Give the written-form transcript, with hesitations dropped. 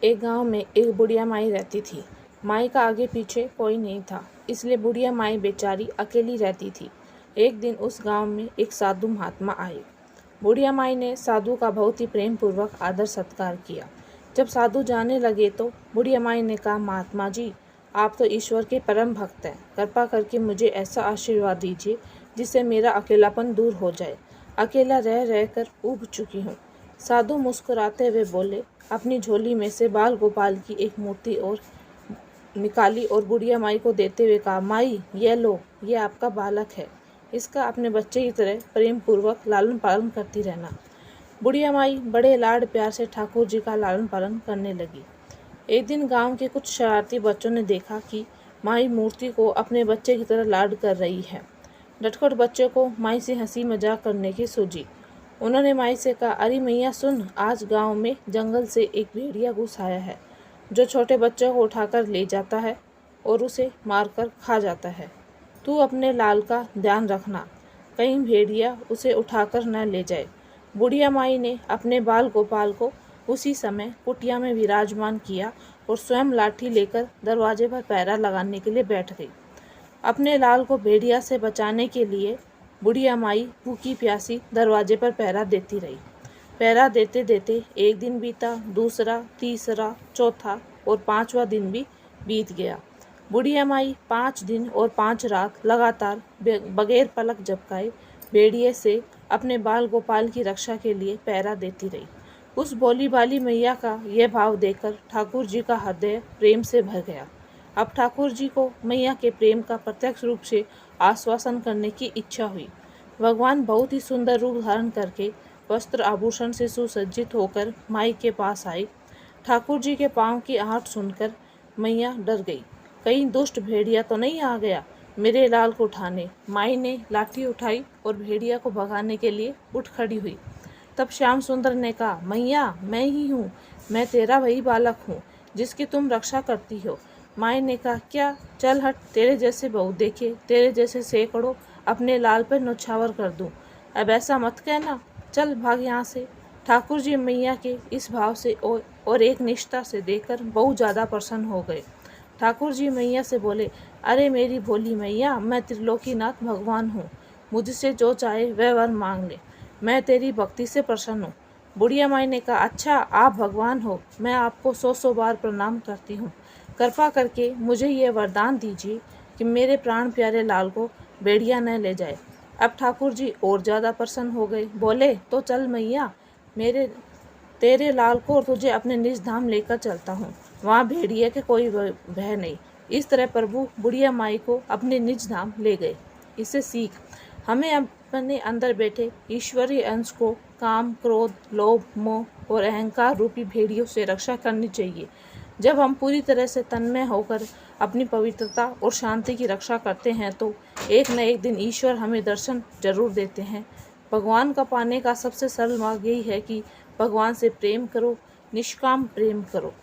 एक गांव में एक बुढ़िया माई रहती थी। माई का आगे पीछे कोई नहीं था, इसलिए बुढ़िया माई बेचारी अकेली रहती थी। एक दिन उस गांव में एक साधु महात्मा आए। बुढ़िया माई ने साधु का बहुत ही प्रेम पूर्वक आदर सत्कार किया। जब साधु जाने लगे तो बुढ़िया माई ने कहा, महात्मा जी, आप तो ईश्वर के परम भक्त हैं। कृपा करके मुझे ऐसा आशीर्वाद दीजिए जिससे मेरा अकेलापन दूर हो जाए। अकेला रह रह कर ऊब चुकी हूँ। साधु मुस्कुराते हुए बोले, अपनी झोली में से बाल गोपाल की एक मूर्ति और निकाली और बुढ़िया माई को देते हुए कहा, माई ये लो, ये आपका बालक है। इसका अपने बच्चे की तरह प्रेम पूर्वक लालन पालन करती रहना। बुढ़िया माई बड़े लाड प्यार से ठाकुर जी का लालन पालन करने लगी। एक दिन गांव के कुछ शरारती बच्चों ने देखा कि माई मूर्ति को अपने बच्चे की तरह लाड कर रही है। नटखट बच्चों को माई से हंसी मजाक करने की सूझी। उन्होंने माई से कहा, अरे मैया सुन, आज गांव में जंगल से एक भेड़िया घुस आया है जो छोटे बच्चों को उठाकर ले जाता है और उसे मारकर खा जाता है। तू अपने लाल का ध्यान रखना, कहीं भेड़िया उसे उठाकर न ले जाए। बुढ़िया माई ने अपने बाल गोपाल को उसी समय कुटिया में विराजमान किया और स्वयं लाठी लेकर दरवाजे पर पहरा लगाने के लिए बैठ गई। अपने लाल को भेड़िया से बचाने के लिए बुढ़िया माई भूखी प्यासी दरवाजे पर पहरा देती रही। पहरा देते देते एक दिन बीता, दूसरा, तीसरा, चौथा और पांचवा दिन भी बीत गया। बुढ़िया माई 5 दिन और 5 रात लगातार बगैर पलक झपकाए भेड़िए से अपने बाल गोपाल की रक्षा के लिए पहरा देती रही। उस भोली भाली मैया का यह भाव देखकर ठाकुर जी का हृदय प्रेम से भर गया। अब ठाकुर जी को मैया के प्रेम का प्रत्यक्ष रूप से आश्वासन करने की इच्छा हुई। भगवान बहुत ही सुंदर रूप धारण करके वस्त्र आभूषण से सुसज्जित होकर माई के पास आए। ठाकुर जी के पांव की आहट सुनकर मैया डर गई। कहीं दुष्ट भेड़िया तो नहीं आ गया मेरे लाल को उठाने। माई ने लाठी उठाई और भेड़िया को भगाने के लिए उठ खड़ी हुई। तब श्याम सुंदर ने कहा, मैया मैं ही हूँ, मैं तेरा वही बालक हूँ जिसकी तुम रक्षा करती हो। माई ने कहा, क्या, चल हट, तेरे जैसे बहू देखे, तेरे जैसे सैकड़ों अपने लाल पर नौछावर कर दूं। अब ऐसा मत कहना, चल भाग यहाँ से। ठाकुर जी मैया के इस भाव से और एक निष्ठा से देखकर बहुत ज़्यादा प्रसन्न हो गए। ठाकुर जी मैया से बोले, अरे मेरी भोली मैया, मैं त्रिलोकीनाथ भगवान हूँ, मुझसे जो चाहे वह वर मांग ले, मैं तेरी भक्ति से प्रसन्न हूँ। बुढ़िया माई ने कहा, अच्छा आप भगवान हो, मैं आपको 100 बार प्रणाम करती हूँ। कृपा करके मुझे यह वरदान दीजिए कि मेरे प्राण प्यारे लाल को भेड़िया न ले जाए। अब ठाकुर जी और ज़्यादा प्रसन्न हो गए। बोले, तो चल मैया, तेरे लाल को और तुझे अपने निज धाम लेकर चलता हूँ, वहाँ भेड़िया के कोई भय नहीं। इस तरह प्रभु बुढ़िया माई को अपने निज धाम ले गए। इससे सीख, हमें अपने अंदर बैठे ईश्वरीय अंश को काम, क्रोध, लोभ, मोह और अहंकार रूपी भेड़ियों से रक्षा करनी चाहिए। जब हम पूरी तरह से तन्मय होकर अपनी पवित्रता और शांति की रक्षा करते हैं तो एक न एक दिन ईश्वर हमें दर्शन जरूर देते हैं। भगवान का पाने का सबसे सरल मार्ग यही है कि भगवान से प्रेम करो, निष्काम प्रेम करो।